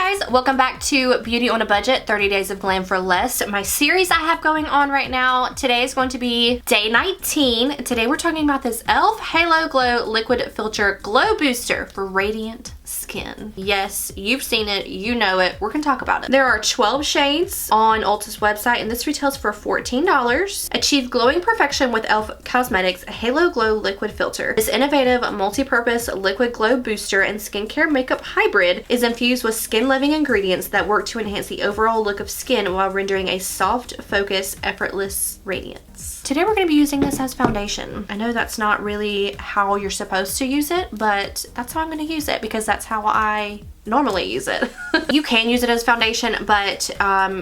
guys, welcome back to Beauty on a Budget, 30 Days of Glam for Less. My series I have going on right now. Today is going to be day 19. Today we're talking about this e.l.f. Halo Glow Liquid Filter Glow Booster for radiant skin. Yes, you've seen it, you know it. We're gonna talk about it. There are 12 shades on Ulta's website and this retails for $14. Achieve glowing perfection with e.l.f. Cosmetics Halo Glow Liquid Filter. This innovative multi-purpose liquid glow booster and skincare makeup hybrid is infused with skin-loving ingredients that work to enhance the overall look of skin while rendering a soft, focused, effortless radiance. Today we're going to be using this as foundation. I know that's not really how you're supposed to use it, but that's how I'm going to use it because that's how I normally use it. You can use it as foundation, but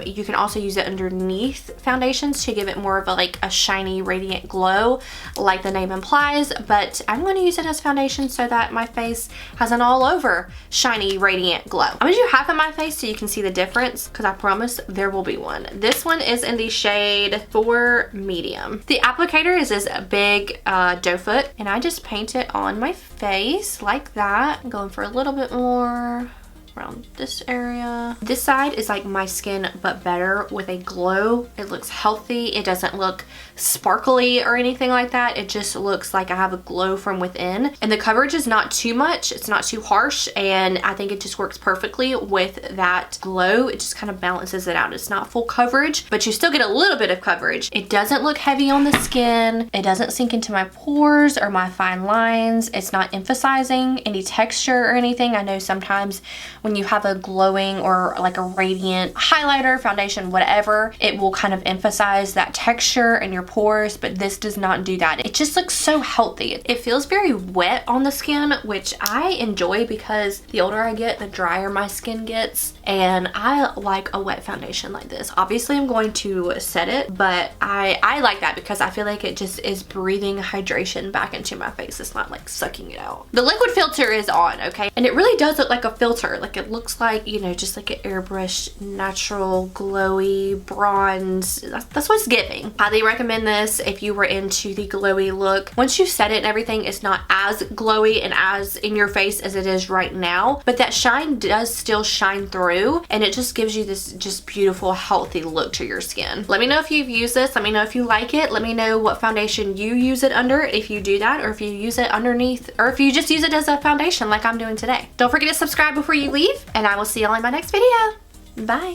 you can also use it underneath foundations to give it more of a shiny, radiant glow like the name implies, but I'm going to use it as foundation so that my face has an all over shiny, radiant glow. I'm going to do half of my face so you can see the difference because I promise there will be one. This one is in the shade 4 Medium. The applicator is this big doe foot and I just paint it on my face like that. I'm going for a little bit more around this area. This side is like my skin but better with a glow. It looks healthy. It doesn't look sparkly or anything like that. It just looks like I have a glow from within. And the coverage is not too much. It's not too harsh. And I think it just works perfectly with that glow. It just kind of balances it out. It's not full coverage, but you still get a little bit of coverage. It doesn't look heavy on the skin. It doesn't sink into my pores or my fine lines. It's not emphasizing any texture or anything. I know sometimes when you have a glowing or like a radiant highlighter, foundation, whatever, it will kind of emphasize that texture in your pores, but this does not do that. It just looks so healthy. It feels very wet on the skin, which I enjoy because the older I get, the drier my skin gets, and I like a wet foundation like this. Obviously, I'm going to set it, but I like that because I feel like it just is breathing hydration back into my face. It's not like sucking it out. The liquid filter is on, okay? And it really does look like a filter. Like it looks like, you know, just like an airbrushed, natural, glowy bronze. That's what it's giving. Highly recommend this if you were into the glowy look. Once you set it and everything, it's not as glowy and as in your face as it is right now, but that shine does still shine through and it just gives you this just beautiful, healthy look to your skin. Let me know if you've used this. Let me know if you like it. Let me know what foundation you use it under, if you do that, or if you use it underneath, or if you just use it as a foundation like I'm doing today. Don't forget to subscribe before you leave, and I will see y'all in my next video. Bye.